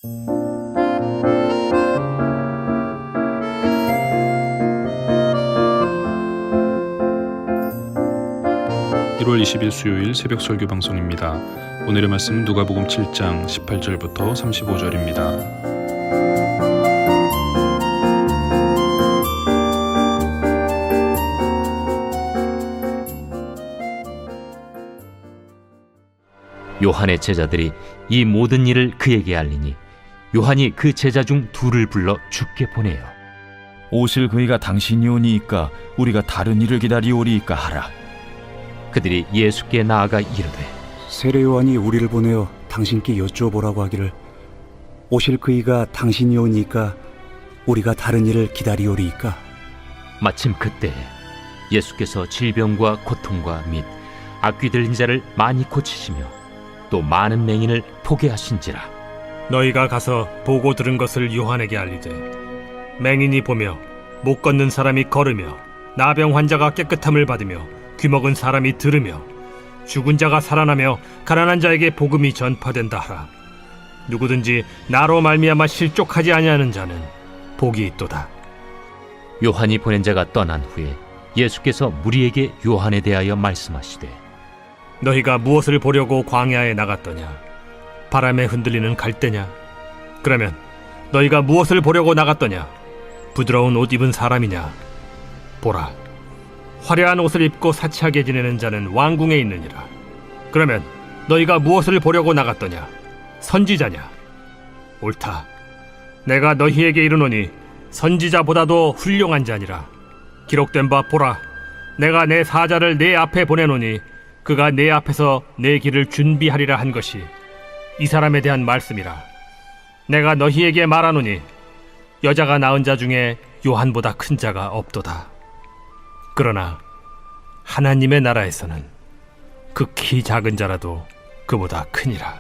(1월 20일) 수요일 새벽 설교 방송입니다. 오늘의 말씀은 누가복음 7장 18절부터 35절입니다. 요한의 제자들이 이 모든 일을 그에게 알리니 요한이 그 제자 중 둘을 불러 주께 보내요. 오실 그이가 당신이 오니이까 우리가 다른 일을 기다리오리이까 하라. 그들이 예수께 나아가 이르되 세례 요한이 우리를 보내어 당신께 여쭈어보라고 하기를 오실 그이가 당신이 오니까 우리가 다른 일을 기다리오리이까. 마침 그때에 예수께서 질병과 고통과 및 악귀 들린 자를 많이 고치시며 또 많은 맹인을 보게 하신지라. 너희가 가서 보고 들은 것을 요한에게 알리되 맹인이 보며 못 걷는 사람이 걸으며 나병 환자가 깨끗함을 받으며 귀먹은 사람이 들으며 죽은 자가 살아나며 가난한 자에게 복음이 전파된다 하라. 누구든지 나로 말미암아 실족하지 아니하는 자는 복이 있도다. 요한이 보낸 자가 떠난 후에 예수께서 무리에게 요한에 대하여 말씀하시되 너희가 무엇을 보려고 광야에 나갔더냐? 바람에 흔들리는 갈대냐? 그러면 너희가 무엇을 보려고 나갔더냐? 부드러운 옷 입은 사람이냐? 보라, 화려한 옷을 입고 사치하게 지내는 자는 왕궁에 있느니라. 그러면 너희가 무엇을 보려고 나갔더냐? 선지자냐? 옳다. 내가 너희에게 이르노니 선지자보다도 훌륭한 자니라. 기록된 바 보라, 내가 내 사자를 내 앞에 보내노니 그가 내 앞에서 내 길을 준비하리라 한 것이 이 사람에 대한 말씀이라. 내가 너희에게 말하노니 여자가 낳은 자 중에 요한보다 큰 자가 없도다. 그러나 하나님의 나라에서는 극히 작은 자라도 그보다 크니라.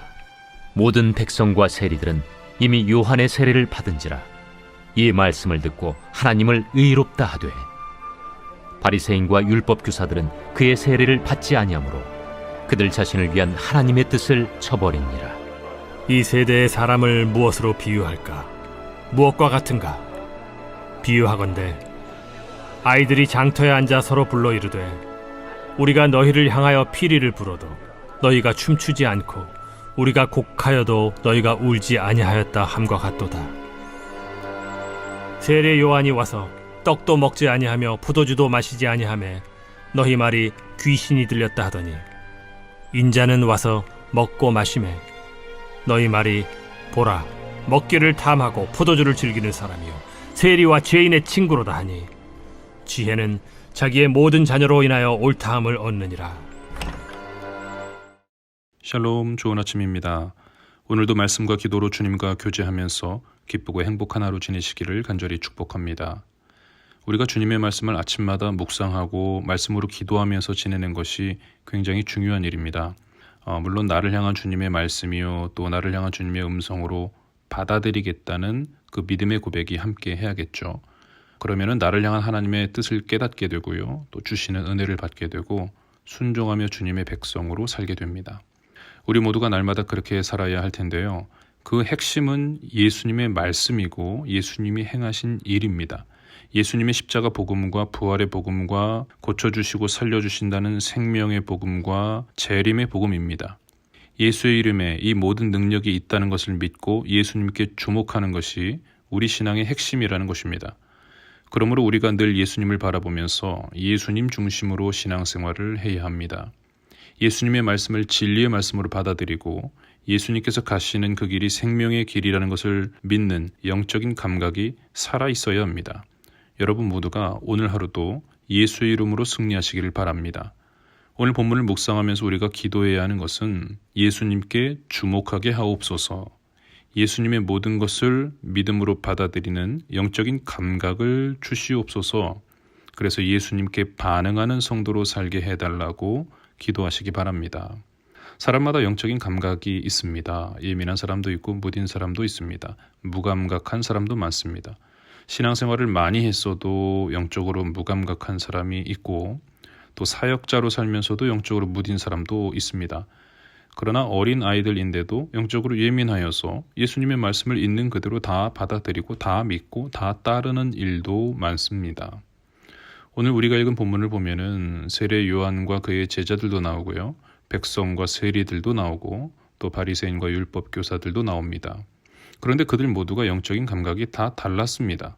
모든 백성과 세리들은 이미 요한의 세례를 받은지라. 이 말씀을 듣고 하나님을 의롭다 하되 바리새인과 율법 교사들은 그의 세례를 받지 아니하므로 그들 자신을 위한 하나님의 뜻을 저버리니라. 이 세대의 사람을 무엇으로 비유할까? 무엇과 같은가? 비유하건대 아이들이 장터에 앉아 서로 불러 이르되 우리가 너희를 향하여 피리를 불어도 너희가 춤추지 않고 우리가 곡하여도 너희가 울지 아니하였다 함과 같도다. 세례 요한이 와서 떡도 먹지 아니하며 포도주도 마시지 아니하매 너희 말이 귀신이 들렸다 하더니 인자는 와서 먹고 마시매 너희 말이 보라, 먹기를 탐하고 포도주를 즐기는 사람이요 세리와 죄인의 친구로다 하니 지혜는 자기의 모든 자녀로 인하여 옳다함을 얻느니라. 샬롬, 좋은 아침입니다. 오늘도 말씀과 기도로 주님과 교제하면서 기쁘고 행복한 하루 지내시기를 간절히 축복합니다. 우리가 주님의 말씀을 아침마다 묵상하고 말씀으로 기도하면서 지내는 것이 굉장히 중요한 일입니다. 물론 나를 향한 주님의 말씀이요 또 나를 향한 주님의 음성으로 받아들이겠다는 그 믿음의 고백이 함께 해야겠죠. 그러면은 나를 향한 하나님의 뜻을 깨닫게 되고요 또 주시는 은혜를 받게 되고 순종하며 주님의 백성으로 살게 됩니다. 우리 모두가 날마다 그렇게 살아야 할 텐데요, 그 핵심은 예수님의 말씀이고 예수님이 행하신 일입니다. 예수님의 십자가 복음과 부활의 복음과 고쳐주시고 살려주신다는 생명의 복음과 재림의 복음입니다. 예수의 이름에 이 모든 능력이 있다는 것을 믿고 예수님께 주목하는 것이 우리 신앙의 핵심이라는 것입니다. 그러므로 우리가 늘 예수님을 바라보면서 예수님 중심으로 신앙생활을 해야 합니다. 예수님의 말씀을 진리의 말씀으로 받아들이고 예수님께서 가시는 그 길이 생명의 길이라는 것을 믿는 영적인 감각이 살아있어야 합니다. 여러분 모두가 오늘 하루도 예수의 이름으로 승리하시기를 바랍니다. 오늘 본문을 묵상하면서 우리가 기도해야 하는 것은 예수님께 주목하게 하옵소서, 예수님의 모든 것을 믿음으로 받아들이는 영적인 감각을 주시옵소서, 그래서 예수님께 반응하는 성도로 살게 해달라고 기도하시기 바랍니다. 사람마다 영적인 감각이 있습니다. 예민한 사람도 있고 무딘 사람도 있습니다. 무감각한 사람도 많습니다. 신앙생활을 많이 했어도 영적으로 무감각한 사람이 있고 또 사역자로 살면서도 영적으로 무딘 사람도 있습니다. 그러나 어린 아이들인데도 영적으로 예민하여서 예수님의 말씀을 있는 그대로 다 받아들이고 다 믿고 다 따르는 일도 많습니다. 오늘 우리가 읽은 본문을 보면은 세례 요한과 그의 제자들도 나오고요. 백성과 세리들도 나오고 또 바리새인과 율법 교사들도 나옵니다. 그런데 그들 모두가 영적인 감각이 다 달랐습니다.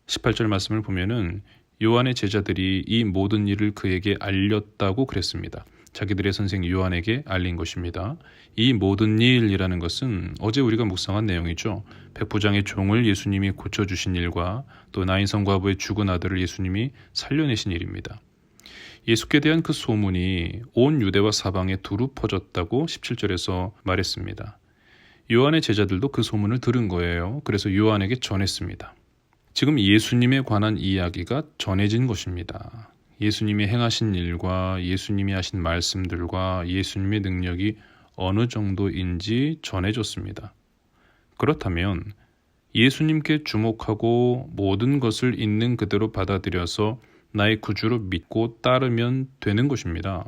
18절 말씀을 보면은 요한의 제자들이 이 모든 일을 그에게 알렸다고 그랬습니다. 자기들의 선생 요한에게 알린 것입니다. 이 모든 일이라는 것은 어제 우리가 묵상한 내용이죠. 백부장의 종을 예수님이 고쳐주신 일과 또 나인성 과부의 죽은 아들을 예수님이 살려내신 일입니다. 예수께 대한 그 소문이 온 유대와 사방에 두루 퍼졌다고 17절에서 말했습니다. 요한의 제자들도 그 소문을 들은 거예요. 그래서 요한에게 전했습니다. 지금 예수님에 관한 이야기가 전해진 것입니다. 예수님이 행하신 일과 예수님이 하신 말씀들과 예수님의 능력이 어느 정도인지 전해졌습니다. 그렇다면 예수님께 주목하고 모든 것을 있는 그대로 받아들여서 나의 구주로 믿고 따르면 되는 것입니다.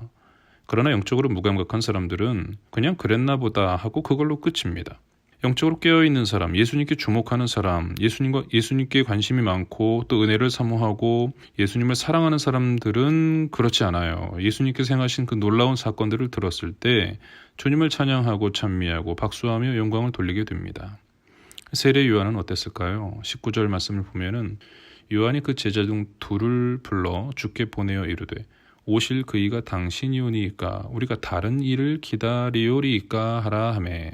그러나 영적으로 무감각한 사람들은 그냥 그랬나 보다 하고 그걸로 끝입니다. 영적으로 깨어있는 사람, 예수님께 주목하는 사람, 예수님께 관심이 많고 또 은혜를 사모하고 예수님을 사랑하는 사람들은 그렇지 않아요. 예수님께서 행하신 그 놀라운 사건들을 들었을 때 주님을 찬양하고 찬미하고 박수하며 영광을 돌리게 됩니다. 세례 요한은 어땠을까요? 19절 말씀을 보면은 요한이 그 제자 중 둘을 불러 주께 보내어 이르되 오실 그이가 당신이오니이까 우리가 다른 일을 기다리오리이까 하라 하매.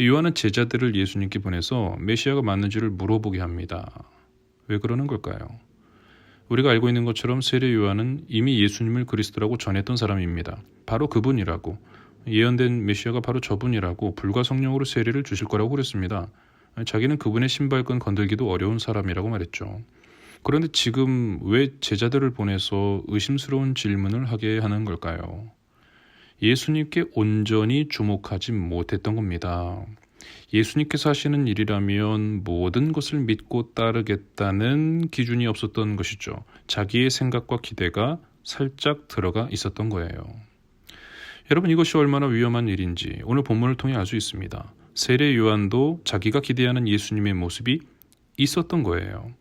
요한은 제자들을 예수님께 보내서 메시아가 맞는지를 물어보게 합니다. 왜 그러는 걸까요? 우리가 알고 있는 것처럼 세례 요한은 이미 예수님을 그리스도라고 전했던 사람입니다. 바로 그분이라고, 예언된 메시아가 바로 저분이라고 불과 성령으로 세례를 주실 거라고 그랬습니다. 자기는 그분의 신발끈 건들기도 어려운 사람이라고 말했죠. 그런데 지금 왜 제자들을 보내서 의심스러운 질문을 하게 하는 걸까요? 예수님께 온전히 주목하지 못했던 겁니다. 예수님께서 하시는 일이라면 모든 것을 믿고 따르겠다는 기준이 없었던 것이죠. 자기의 생각과 기대가 살짝 들어가 있었던 거예요. 여러분, 이것이 얼마나 위험한 일인지 오늘 본문을 통해 알 수 있습니다. 세례 요한도 자기가 기대하는 예수님의 모습이 있었던 거예요.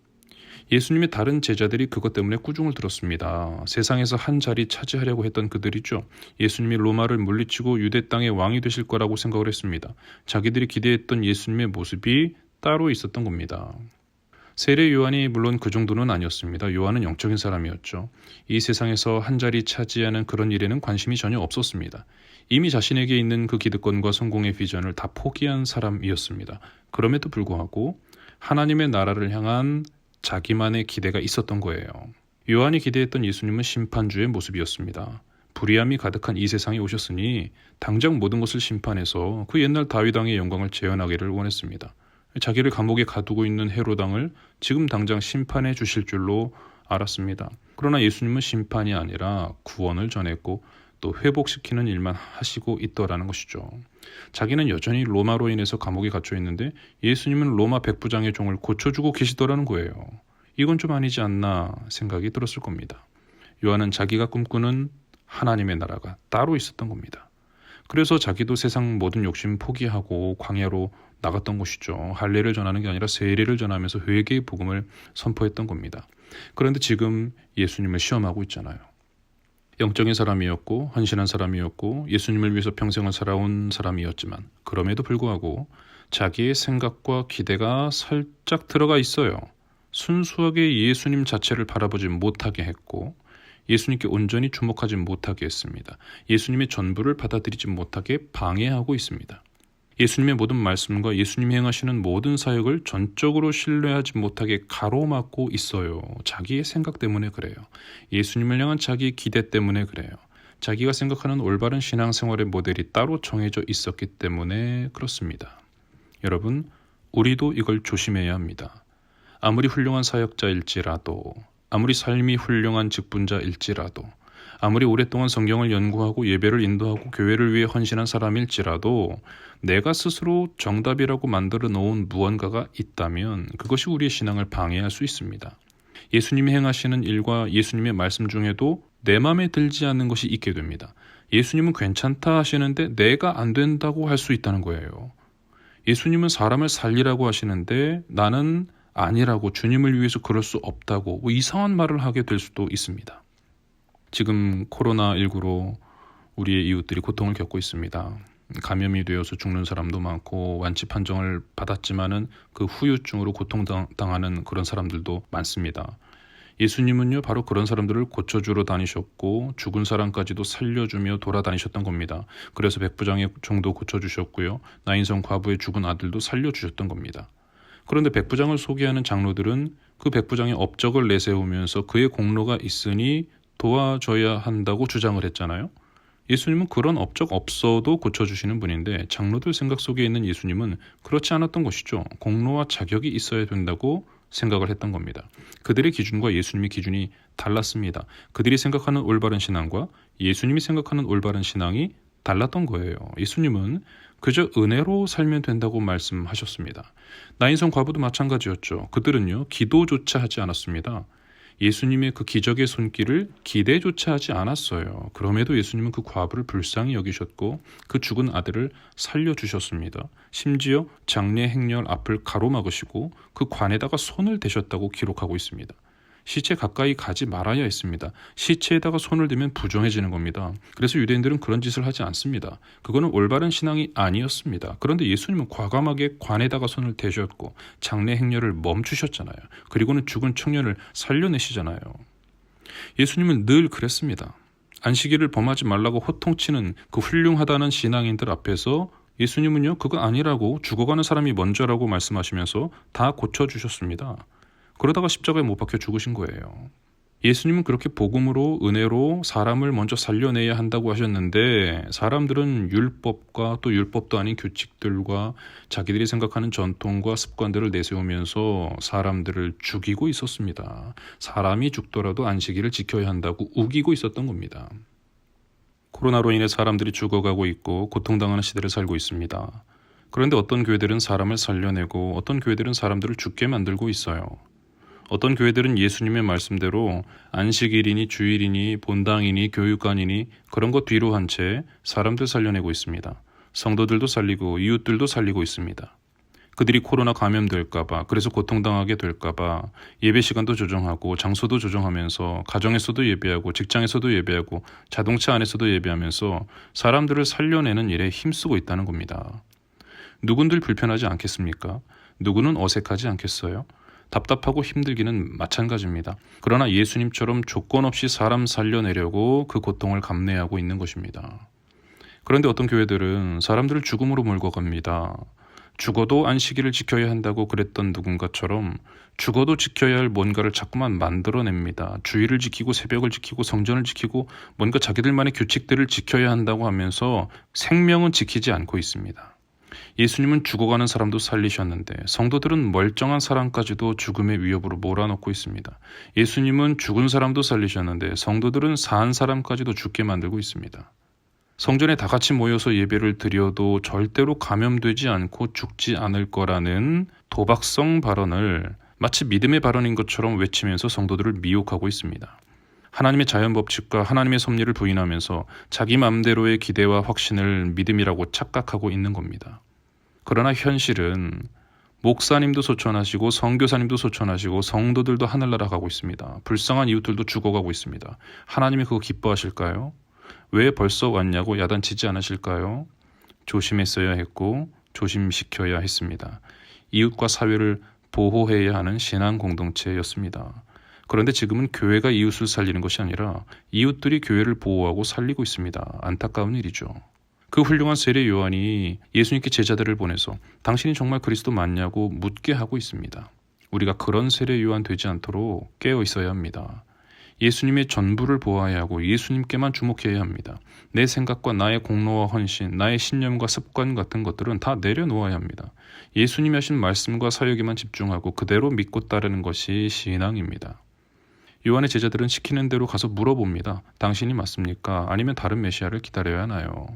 예수님의 다른 제자들이 그것 때문에 꾸중을 들었습니다. 세상에서 한 자리 차지하려고 했던 그들이죠. 예수님이 로마를 물리치고 유대 땅의 왕이 되실 거라고 생각을 했습니다. 자기들이 기대했던 예수님의 모습이 따로 있었던 겁니다. 세례 요한이 물론 그 정도는 아니었습니다. 요한은 영적인 사람이었죠. 이 세상에서 한 자리 차지하는 그런 일에는 관심이 전혀 없었습니다. 이미 자신에게 있는 그 기득권과 성공의 비전을 다 포기한 사람이었습니다. 그럼에도 불구하고 하나님의 나라를 향한 자기만의 기대가 있었던 거예요. 요한이 기대했던 예수님은 심판주의 모습이었습니다. 불의함이 가득한 이 세상에 오셨으니 당장 모든 것을 심판해서 그 옛날 다윗 왕의 영광을 재현하기를 원했습니다. 자기를 감옥에 가두고 있는 헤롯 왕을 지금 당장 심판해 주실 줄로 알았습니다. 그러나 예수님은 심판이 아니라 구원을 전했고 또 회복시키는 일만 하시고 있더라는 것이죠. 자기는 여전히 로마로 인해서 감옥에 갇혀 있는데 예수님은 로마 백부장의 종을 고쳐주고 계시더라는 거예요. 이건 좀 아니지 않나 생각이 들었을 겁니다. 요한은 자기가 꿈꾸는 하나님의 나라가 따로 있었던 겁니다. 그래서 자기도 세상 모든 욕심 포기하고 광야로 나갔던 것이죠. 할례를 전하는 게 아니라 세례를 전하면서 회개의 복음을 선포했던 겁니다. 그런데 지금 예수님을 시험하고 있잖아요. 영적인 사람이었고 헌신한 사람이었고 예수님을 위해서 평생을 살아온 사람이었지만 그럼에도 불구하고 자기의 생각과 기대가 살짝 들어가 있어요. 순수하게 예수님 자체를 바라보지 못하게 했고 예수님께 온전히 주목하지 못하게 했습니다. 예수님의 전부를 받아들이지 못하게 방해하고 있습니다. 예수님의 모든 말씀과 예수님이 행하시는 모든 사역을 전적으로 신뢰하지 못하게 가로막고 있어요. 자기의 생각 때문에 그래요. 예수님을 향한 자기의 기대 때문에 그래요. 자기가 생각하는 올바른 신앙생활의 모델이 따로 정해져 있었기 때문에 그렇습니다. 여러분, 우리도 이걸 조심해야 합니다. 아무리 훌륭한 사역자일지라도, 아무리 삶이 훌륭한 직분자일지라도, 아무리 오랫동안 성경을 연구하고 예배를 인도하고 교회를 위해 헌신한 사람일지라도 내가 스스로 정답이라고 만들어 놓은 무언가가 있다면 그것이 우리의 신앙을 방해할 수 있습니다. 예수님이 행하시는 일과 예수님의 말씀 중에도 내 마음에 들지 않는 것이 있게 됩니다. 예수님은 괜찮다 하시는데 내가 안 된다고 할 수 있다는 거예요. 예수님은 사람을 살리라고 하시는데 나는 아니라고, 주님을 위해서 그럴 수 없다고 뭐 이상한 말을 하게 될 수도 있습니다. 지금 코로나19로 우리의 이웃들이 고통을 겪고 있습니다. 감염이 되어서 죽는 사람도 많고 완치 판정을 받았지만은 그 후유증으로 고통당하는 그런 사람들도 많습니다. 예수님은요 바로 그런 사람들을 고쳐주러 다니셨고 죽은 사람까지도 살려주며 돌아다니셨던 겁니다. 그래서 백부장의 종도 고쳐주셨고요, 나인성 과부의 죽은 아들도 살려주셨던 겁니다. 그런데 백부장을 소개하는 장로들은 그 백부장의 업적을 내세우면서 그의 공로가 있으니 도와줘야 한다고 주장을 했잖아요. 예수님은 그런 업적 없어도 고쳐주시는 분인데 장로들 생각 속에 있는 예수님은 그렇지 않았던 것이죠. 공로와 자격이 있어야 된다고 생각을 했던 겁니다. 그들의 기준과 예수님의 기준이 달랐습니다. 그들이 생각하는 올바른 신앙과 예수님이 생각하는 올바른 신앙이 달랐던 거예요. 예수님은 그저 은혜로 살면 된다고 말씀하셨습니다. 나인성 과부도 마찬가지였죠. 그들은요 기도조차 하지 않았습니다. 예수님의 그 기적의 손길을 기대조차 하지 않았어요. 그럼에도 예수님은 그 과부를 불쌍히 여기셨고 그 죽은 아들을 살려주셨습니다. 심지어 장례 행렬 앞을 가로막으시고 그 관에다가 손을 대셨다고 기록하고 있습니다. 시체 가까이 가지 말아야 했습니다. 시체에다가 손을 대면 부정해지는 겁니다. 그래서 유대인들은 그런 짓을 하지 않습니다. 그거는 올바른 신앙이 아니었습니다. 그런데 예수님은 과감하게 관에다가 손을 대셨고 장례 행렬을 멈추셨잖아요. 그리고는 죽은 청년을 살려내시잖아요. 예수님은 늘 그랬습니다. 안식일을 범하지 말라고 호통치는 그 훌륭하다는 신앙인들 앞에서 예수님은요 그거 아니라고, 죽어가는 사람이 먼저라고 말씀하시면서 다 고쳐주셨습니다. 그러다가 십자가에 못 박혀 죽으신 거예요. 예수님은 그렇게 복음으로 은혜로 사람을 먼저 살려내야 한다고 하셨는데 사람들은 율법과 또 율법도 아닌 규칙들과 자기들이 생각하는 전통과 습관들을 내세우면서 사람들을 죽이고 있었습니다. 사람이 죽더라도 안식일을 지켜야 한다고 우기고 있었던 겁니다. 코로나로 인해 사람들이 죽어가고 있고 고통당하는 시대를 살고 있습니다. 그런데 어떤 교회들은 사람을 살려내고 어떤 교회들은 사람들을 죽게 만들고 있어요. 어떤 교회들은 예수님의 말씀대로 안식일이니 주일이니 본당이니 교육관이니 그런 것 뒤로 한 채 사람들 살려내고 있습니다. 성도들도 살리고 이웃들도 살리고 있습니다. 그들이 코로나 감염될까봐, 그래서 고통당하게 될까봐 예배 시간도 조정하고 장소도 조정하면서 가정에서도 예배하고 직장에서도 예배하고 자동차 안에서도 예배하면서 사람들을 살려내는 일에 힘쓰고 있다는 겁니다. 누군들 불편하지 않겠습니까? 누구는 어색하지 않겠어요? 답답하고 힘들기는 마찬가지입니다. 그러나 예수님처럼 조건 없이 사람 살려내려고 그 고통을 감내하고 있는 것입니다. 그런데 어떤 교회들은 사람들을 죽음으로 몰고 갑니다. 죽어도 안식일을 지켜야 한다고 그랬던 누군가처럼 죽어도 지켜야 할 뭔가를 자꾸만 만들어냅니다. 주일을 지키고 새벽을 지키고 성전을 지키고 뭔가 자기들만의 규칙들을 지켜야 한다고 하면서 생명은 지키지 않고 있습니다. 예수님은 죽어가는 사람도 살리셨는데 성도들은 멀쩡한 사람까지도 죽음의 위협으로 몰아넣고 있습니다. 예수님은 죽은 사람도 살리셨는데 성도들은 산 사람까지도 죽게 만들고 있습니다. 성전에 다 같이 모여서 예배를 드려도 절대로 감염되지 않고 죽지 않을 거라는 도박성 발언을 마치 믿음의 발언인 것처럼 외치면서 성도들을 미혹하고 있습니다. 하나님의 자연 법칙과 하나님의 섭리를 부인하면서 자기 마음대로의 기대와 확신을 믿음이라고 착각하고 있는 겁니다. 그러나 현실은 목사님도 소천하시고 선교사님도 소천하시고 성도들도 하늘나라 가고 있습니다. 불쌍한 이웃들도 죽어가고 있습니다. 하나님이 그거 기뻐하실까요? 왜 벌써 왔냐고 야단치지 않으실까요? 조심했어야 했고 조심시켜야 했습니다. 이웃과 사회를 보호해야 하는 신앙 공동체였습니다. 그런데 지금은 교회가 이웃을 살리는 것이 아니라 이웃들이 교회를 보호하고 살리고 있습니다. 안타까운 일이죠. 그 훌륭한 세례 요한이 예수님께 제자들을 보내서 당신이 정말 그리스도 맞냐고 묻게 하고 있습니다. 우리가 그런 세례 요한 되지 않도록 깨어 있어야 합니다. 예수님의 전부를 보아야 하고 예수님께만 주목해야 합니다. 내 생각과 나의 공로와 헌신, 나의 신념과 습관 같은 것들은 다 내려놓아야 합니다. 예수님이 하신 말씀과 사역에만 집중하고 그대로 믿고 따르는 것이 신앙입니다. 요한의 제자들은 시키는 대로 가서 물어봅니다. 당신이 맞습니까? 아니면 다른 메시아를 기다려야 하나요?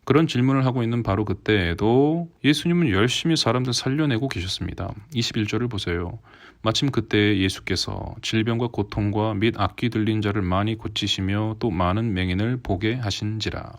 그런 질문을 하고 있는 바로 그때에도 예수님은 열심히 사람들 살려내고 계셨습니다. 21절을 보세요. 마침 그때 예수께서 질병과 고통과 및 악귀 들린 자를 많이 고치시며 또 많은 맹인을 보게 하신지라.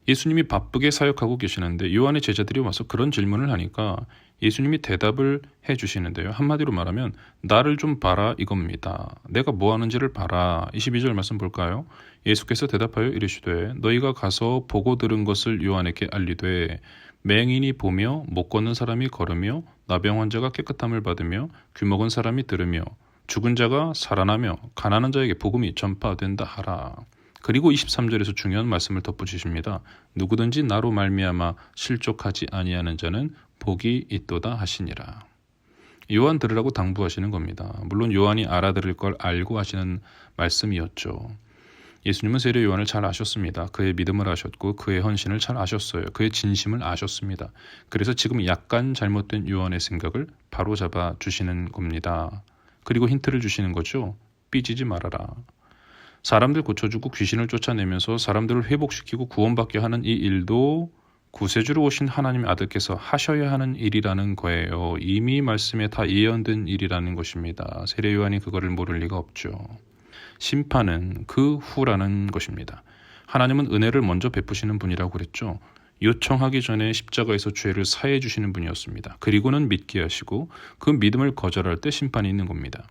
예수님이 바쁘게 사역하고 계시는데 요한의 제자들이 와서 그런 질문을 하니까 예수님이 대답을 해주시는데요. 한마디로 말하면 나를 좀 봐라 이겁니다. 내가 뭐 하는지를 봐라. 22절 말씀 볼까요? 예수께서 대답하여 이르시되 너희가 가서 보고 들은 것을 요한에게 알리되 맹인이 보며 못 걷는 사람이 걸으며 나병 환자가 깨끗함을 받으며 귀먹은 사람이 들으며 죽은 자가 살아나며 가난한 자에게 복음이 전파된다 하라. 그리고 23절에서 중요한 말씀을 덧붙이십니다. 누구든지 나로 말미암아 실족하지 아니하는 자는 복이 있도다 하시니라. 요한 들으라고 당부하시는 겁니다. 물론 요한이 알아들을 걸 알고 하시는 말씀이었죠. 예수님은 세례 요한을 잘 아셨습니다. 그의 믿음을 아셨고 그의 헌신을 잘 아셨어요. 그의 진심을 아셨습니다. 그래서 지금 약간 잘못된 요한의 생각을 바로잡아 주시는 겁니다. 그리고 힌트를 주시는 거죠. 삐지지 말아라. 사람들 고쳐주고 귀신을 쫓아내면서 사람들을 회복시키고 구원받게 하는 이 일도 구세주로 오신 하나님의 아들께서 하셔야 하는 일이라는 거예요. 이미 말씀에 다 예언된 일이라는 것입니다. 세례 요한이 그거를 모를 리가 없죠. 심판은 그 후라는 것입니다. 하나님은 은혜를 먼저 베푸시는 분이라고 그랬죠. 요청하기 전에 십자가에서 죄를 사해 주시는 분이었습니다. 그리고는 믿게 하시고 그 믿음을 거절할 때 심판이 있는 겁니다.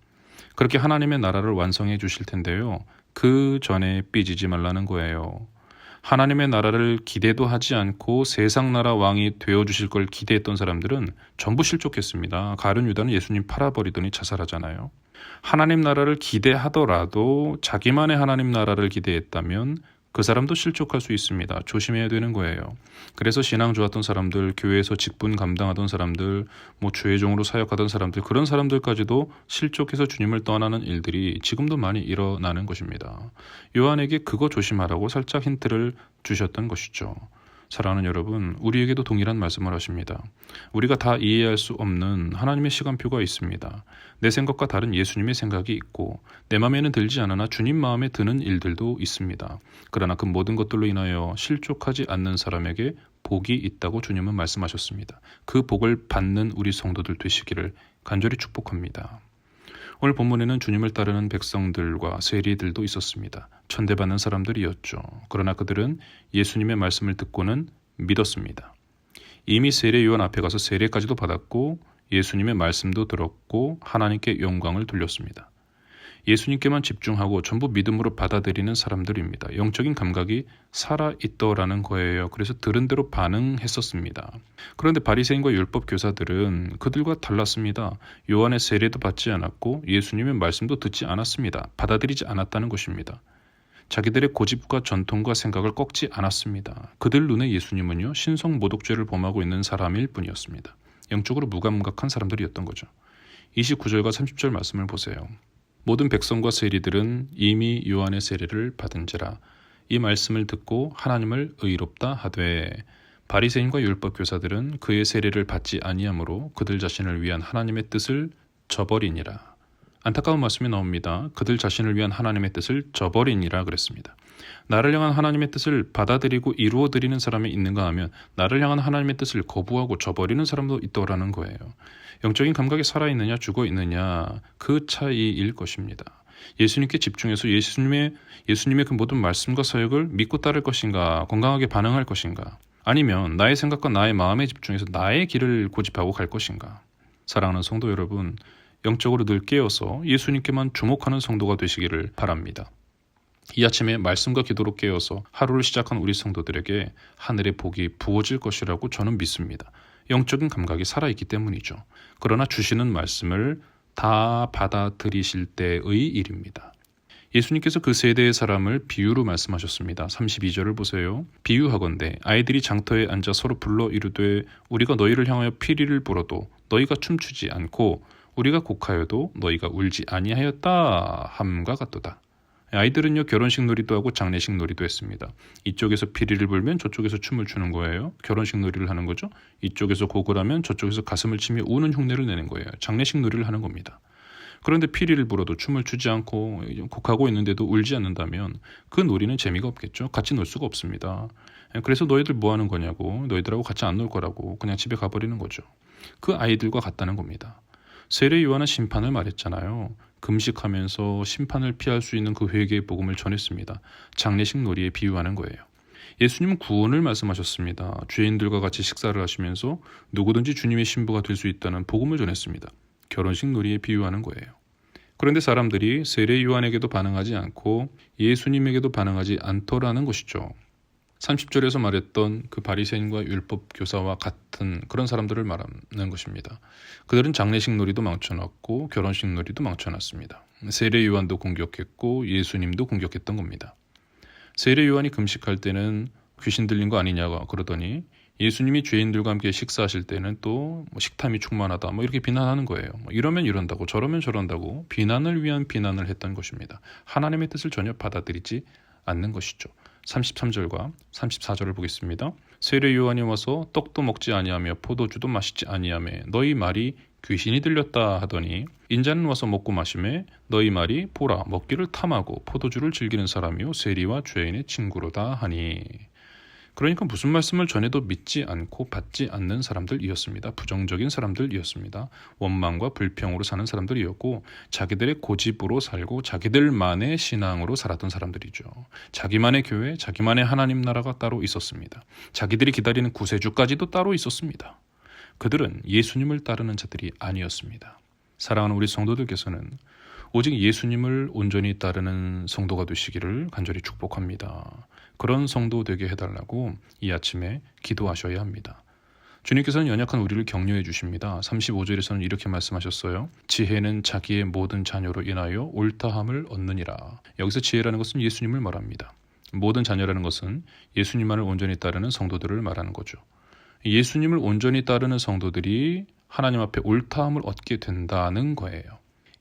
그렇게 하나님의 나라를 완성해 주실 텐데요. 그 전에 삐지지 말라는 거예요. 하나님의 나라를 기대도 하지 않고 세상 나라 왕이 되어주실 걸 기대했던 사람들은 전부 실족했습니다. 가룟 유다는 예수님 팔아버리더니 자살하잖아요. 하나님 나라를 기대하더라도 자기만의 하나님 나라를 기대했다면 그 사람도 실족할 수 있습니다. 조심해야 되는 거예요. 그래서 신앙 좋았던 사람들, 교회에서 직분 감당하던 사람들, 주의종으로 사역하던 사람들, 그런 사람들까지도 실족해서 주님을 떠나는 일들이 지금도 많이 일어나는 것입니다. 요한에게 그거 조심하라고 살짝 힌트를 주셨던 것이죠. 사랑하는 여러분, 우리에게도 동일한 말씀을 하십니다. 우리가 다 이해할 수 없는 하나님의 시간표가 있습니다. 내 생각과 다른 예수님의 생각이 있고 내 마음에는 들지 않으나 주님 마음에 드는 일들도 있습니다. 그러나 그 모든 것들로 인하여 실족하지 않는 사람에게 복이 있다고 주님은 말씀하셨습니다. 그 복을 받는 우리 성도들 되시기를 간절히 축복합니다. 오늘 본문에는 주님을 따르는 백성들과 세리들도 있었습니다. 천대받는 사람들이었죠. 그러나 그들은 예수님의 말씀을 듣고는 믿었습니다. 이미 세례 요한 앞에 가서 세례까지도 받았고 예수님의 말씀도 들었고 하나님께 영광을 돌렸습니다. 예수님께만 집중하고 전부 믿음으로 받아들이는 사람들입니다. 영적인 감각이 살아있더라는 거예요. 그래서 들은 대로 반응했었습니다. 그런데 바리새인과 율법 교사들은 그들과 달랐습니다. 요한의 세례도 받지 않았고 예수님의 말씀도 듣지 않았습니다. 받아들이지 않았다는 것입니다. 자기들의 고집과 전통과 생각을 꺾지 않았습니다. 그들 눈에 예수님은요, 신성 모독죄를 범하고 있는 사람일 뿐이었습니다. 영적으로 무감각한 사람들이었던 거죠. 29절과 30절 말씀을 보세요. 모든 백성과 세리들은 이미 요한의 세례를 받은지라. 이 말씀을 듣고 하나님을 의롭다 하되 바리새인과 율법 교사들은 그의 세례를 받지 아니하므로 그들 자신을 위한 하나님의 뜻을 저버리니라. 안타까운 말씀이 나옵니다. 그들 자신을 위한 하나님의 뜻을 저버리니라 그랬습니다. 나를 향한 하나님의 뜻을 받아들이고 이루어드리는 사람이 있는가 하면 나를 향한 하나님의 뜻을 거부하고 저버리는 사람도 있더라는 거예요. 영적인 감각이 살아있느냐 죽어있느냐 그 차이일 것입니다. 예수님께 집중해서 예수님의 그 모든 말씀과 사역을 믿고 따를 것인가, 건강하게 반응할 것인가, 아니면 나의 생각과 나의 마음에 집중해서 나의 길을 고집하고 갈 것인가. 사랑하는 성도 여러분, 영적으로 늘 깨어서 예수님께만 주목하는 성도가 되시기를 바랍니다. 이 아침에 말씀과 기도로 깨어서 하루를 시작한 우리 성도들에게 하늘의 복이 부어질 것이라고 저는 믿습니다. 영적인 감각이 살아있기 때문이죠. 그러나 주시는 말씀을 다 받아들이실 때의 일입니다. 예수님께서 그 세대의 사람을 비유로 말씀하셨습니다. 32절을 보세요. 비유하건대 아이들이 장터에 앉아 서로 불러 이르되 우리가 너희를 향하여 피리를 불어도 너희가 춤추지 않고 우리가 곡하여도 너희가 울지 아니하였다 함과 같도다. 아이들은요, 결혼식 놀이도 하고 장례식 놀이도 했습니다. 이쪽에서 피리를 불면 저쪽에서 춤을 추는 거예요. 결혼식 놀이를 하는 거죠. 이쪽에서 곡을 하면 저쪽에서 가슴을 치며 우는 흉내를 내는 거예요. 장례식 놀이를 하는 겁니다. 그런데 피리를 불어도 춤을 추지 않고 곡하고 있는데도 울지 않는다면 그 놀이는 재미가 없겠죠. 같이 놀 수가 없습니다. 그래서 너희들 뭐 하는 거냐고, 너희들하고 같이 안 놀 거라고 그냥 집에 가버리는 거죠. 그 아이들과 같다는 겁니다. 세례 요한은 심판을 말했잖아요. 금식하면서 심판을 피할 수 있는 그 회개의 복음을 전했습니다. 장례식 놀이에 비유하는 거예요. 예수님은 구원을 말씀하셨습니다. 죄인들과 같이 식사를 하시면서 누구든지 주님의 신부가 될 수 있다는 복음을 전했습니다. 결혼식 놀이에 비유하는 거예요. 그런데 사람들이 세례 요한에게도 반응하지 않고 예수님에게도 반응하지 않더라는 것이죠. 30절에서 말했던 그 바리새인과 율법 교사와 같은 그런 사람들을 말하는 것입니다. 그들은 장례식 놀이도 망쳐놨고 결혼식 놀이도 망쳐놨습니다. 세례 요한도 공격했고 예수님도 공격했던 겁니다. 세례 요한이 금식할 때는 귀신 들린 거 아니냐고 그러더니 예수님이 죄인들과 함께 식사하실 때는 또 식탐이 충만하다 이렇게 비난하는 거예요. 이러면 이런다고 저러면 저런다고 비난을 위한 비난을 했던 것입니다. 하나님의 뜻을 전혀 받아들이지 않는 것이죠. 33절과 34절을 보겠습니다. 세례 요한이 와서 떡도 먹지 아니하며 포도주도 마시지 아니하며 너희 말이 귀신이 들렸다 하더니 인자는 와서 먹고 마시매 너희 말이 보라 먹기를 탐하고 포도주를 즐기는 사람이요 세리와 죄인의 친구로다 하니. 그러니까 무슨 말씀을 전해도 믿지 않고 받지 않는 사람들이었습니다. 부정적인 사람들이었습니다. 원망과 불평으로 사는 사람들이었고 자기들의 고집으로 살고 자기들만의 신앙으로 살았던 사람들이죠. 자기만의 교회, 자기만의 하나님 나라가 따로 있었습니다. 자기들이 기다리는 구세주까지도 따로 있었습니다. 그들은 예수님을 따르는 자들이 아니었습니다. 사랑하는 우리 성도들께서는 오직 예수님을 온전히 따르는 성도가 되시기를 간절히 축복합니다. 그런 성도 되게 해달라고 이 아침에 기도하셔야 합니다. 주님께서는 연약한 우리를 격려해 주십니다. 35절에서는 이렇게 말씀하셨어요. 지혜는 자기의 모든 자녀로 인하여 옳다함을 얻느니라. 여기서 지혜라는 것은 예수님을 말합니다. 모든 자녀라는 것은 예수님만을 온전히 따르는 성도들을 말하는 거죠. 예수님을 온전히 따르는 성도들이 하나님 앞에 옳다함을 얻게 된다는 거예요.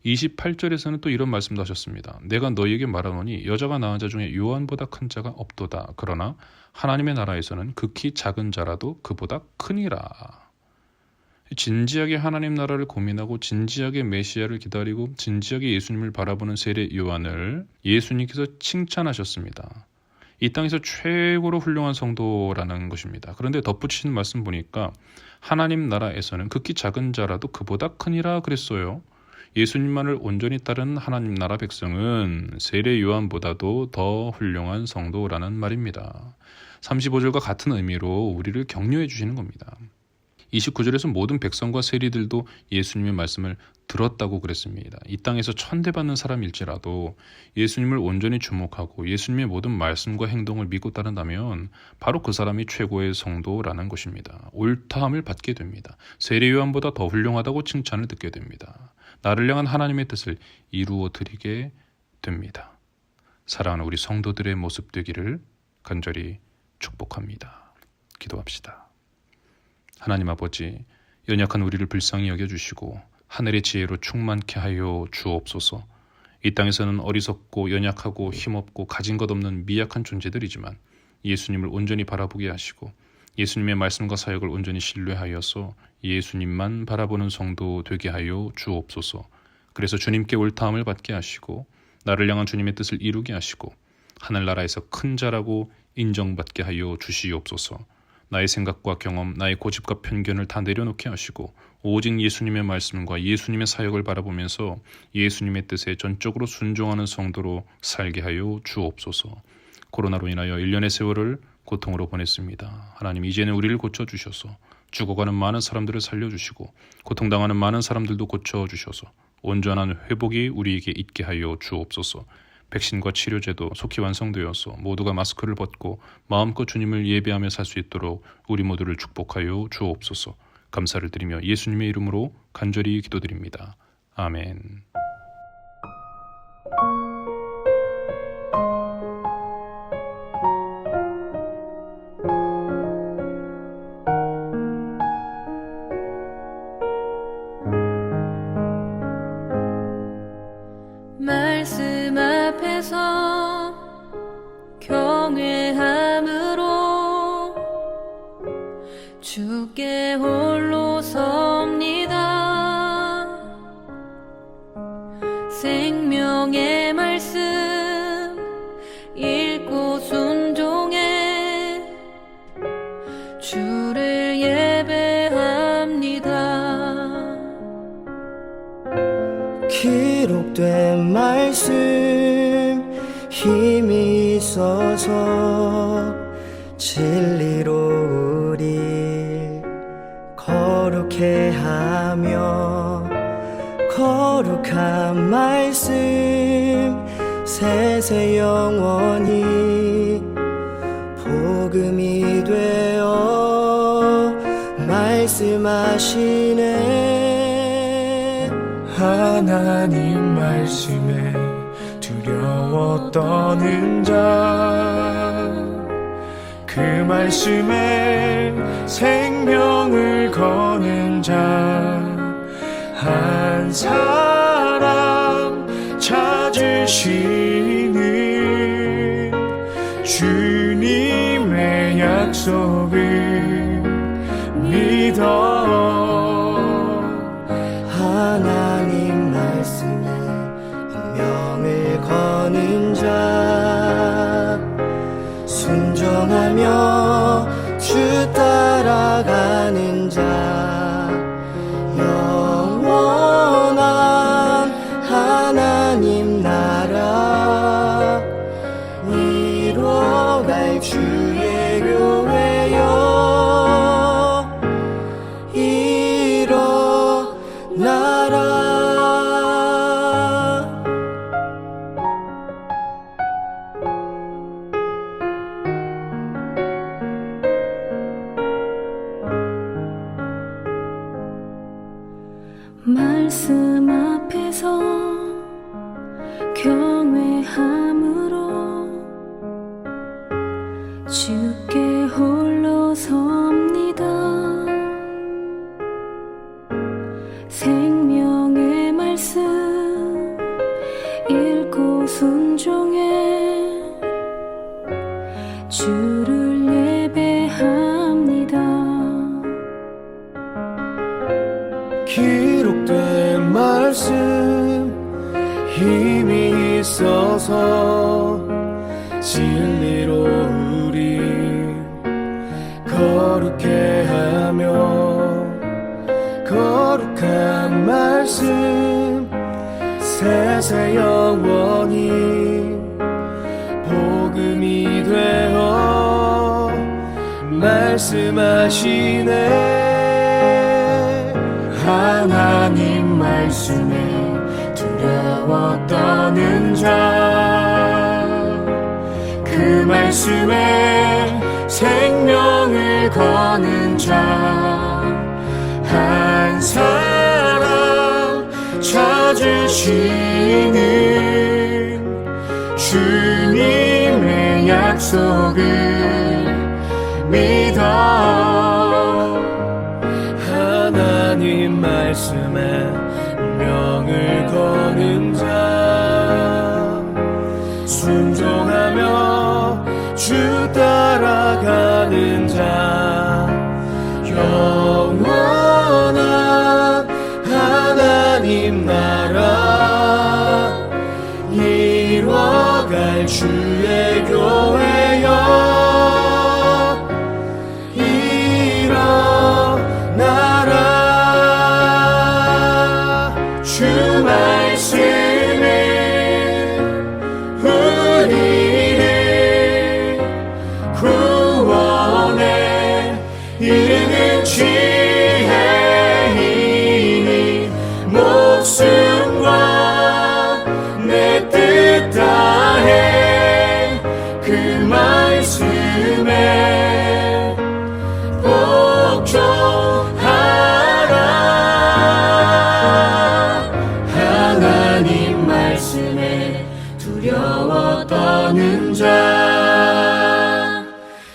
28절에서는 또 이런 말씀도 하셨습니다. 내가 너희에게 말하노니 여자가 낳은 자 중에 요한보다 큰 자가 없도다. 그러나 하나님의 나라에서는 극히 작은 자라도 그보다 크니라. 진지하게 하나님 나라를 고민하고 진지하게 메시아를 기다리고 진지하게 예수님을 바라보는 세례 요한을 예수님께서 칭찬하셨습니다. 이 땅에서 최고로 훌륭한 성도라는 것입니다. 그런데 덧붙이신 말씀 보니까 하나님 나라에서는 극히 작은 자라도 그보다 크니라 그랬어요. 예수님만을 온전히 따르는 하나님 나라 백성은 세례 요한보다도 더 훌륭한 성도라는 말입니다. 35절과 같은 의미로 우리를 격려해 주시는 겁니다. 29절에서 모든 백성과 세리들도 예수님의 말씀을 들었다고 그랬습니다. 이 땅에서 천대받는 사람일지라도 예수님을 온전히 주목하고 예수님의 모든 말씀과 행동을 믿고 따른다면 바로 그 사람이 최고의 성도라는 것입니다. 옳다함을 받게 됩니다. 세례 요한보다 더 훌륭하다고 칭찬을 듣게 됩니다. 나를 향한 하나님의 뜻을 이루어 드리게 됩니다. 사랑하는 우리 성도들의 모습 되기를 간절히 축복합니다. 기도합시다. 하나님 아버지, 연약한 우리를 불쌍히 여겨주시고 하늘의 지혜로 충만케 하여 주옵소서. 이 땅에서는 어리석고 연약하고 힘없고 가진 것 없는 미약한 존재들이지만 예수님을 온전히 바라보게 하시고 예수님의 말씀과 사역을 온전히 신뢰하여서 예수님만 바라보는 성도 되게 하여 주옵소서. 그래서 주님께 옳다함을 받게 하시고 나를 향한 주님의 뜻을 이루게 하시고 하늘나라에서 큰 자라고 인정받게 하여 주시옵소서. 나의 생각과 경험, 나의 고집과 편견을 다 내려놓게 하시고 오직 예수님의 말씀과 예수님의 사역을 바라보면서 예수님의 뜻에 전적으로 순종하는 성도로 살게 하여 주옵소서. 코로나로 인하여 1년의 세월을 고통으로 보냈습니다. 하나님 이제는 우리를 고쳐주셔서 죽어가는 많은 사람들을 살려주시고 고통당하는 많은 사람들도 고쳐주셔서 온전한 회복이 우리에게 있게 하여 주옵소서. 백신과 치료제도 속히 완성되어서 모두가 마스크를 벗고 마음껏 주님을 예배하며 살 수 있도록 우리 모두를 축복하여 주옵소서. 감사를 드리며 예수님의 이름으로 간절히 기도드립니다. 아멘. 말씀 앞에서 경외함으로 주께 홀로 섭니다. 기록된 말씀 힘이 있어서 진리로 우리 거룩해 하며 거룩한 말씀 세세 영원히 복음이 되어 말씀하시네. 하나님 말씀에 두려워 떠는 자, 그 말씀에 생명을 거는 자, 한 사람 찾으시는 주님의 약속을 믿어. 하나님 말씀에 운명을 거는 자, 순종하며 주 따라가는 자, 영원한 하나님 나라 이뤄갈 주의 교회여 일어나라. 말씀 앞에서 경외함으로 주께 홀로 섭니다. 생명의 말씀 읽고 순종해 주를 예배합니다. 기록된 말씀 힘이 있어서 진리로 우리 거룩해 하며 거룩한 말씀 세세 영원히 복음이 되어 말씀하시네. 하나님 말씀에 두려워 떠는 자, 그 말씀에 생명을 거는 자, 한 사람 찾으시는 주님의 약속을 믿어. 하나님 말씀에 명을 거는 자, 순종하며 주 따라가는 자, 영원한 하나님 나라 이뤄갈 주의 교회여 주 말씀은 우리를 구원에 이르는 지혜이니 목숨과 내 뜻 다해 그 말씀에 복종하라. 하나님 말씀에 두려워 떠는 자,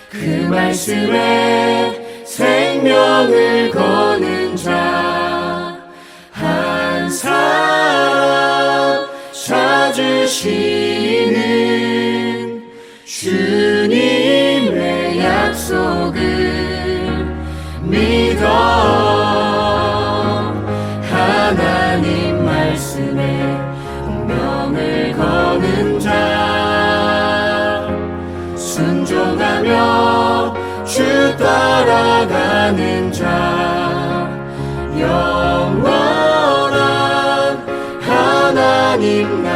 그 말씀에 생명을 거는 자, 한 사람 찾으시는 주님의 약속을 믿어. 하나님 말씀에 운명을 거는 자, 순종하며 주 따라가는 자, 영원한 하나님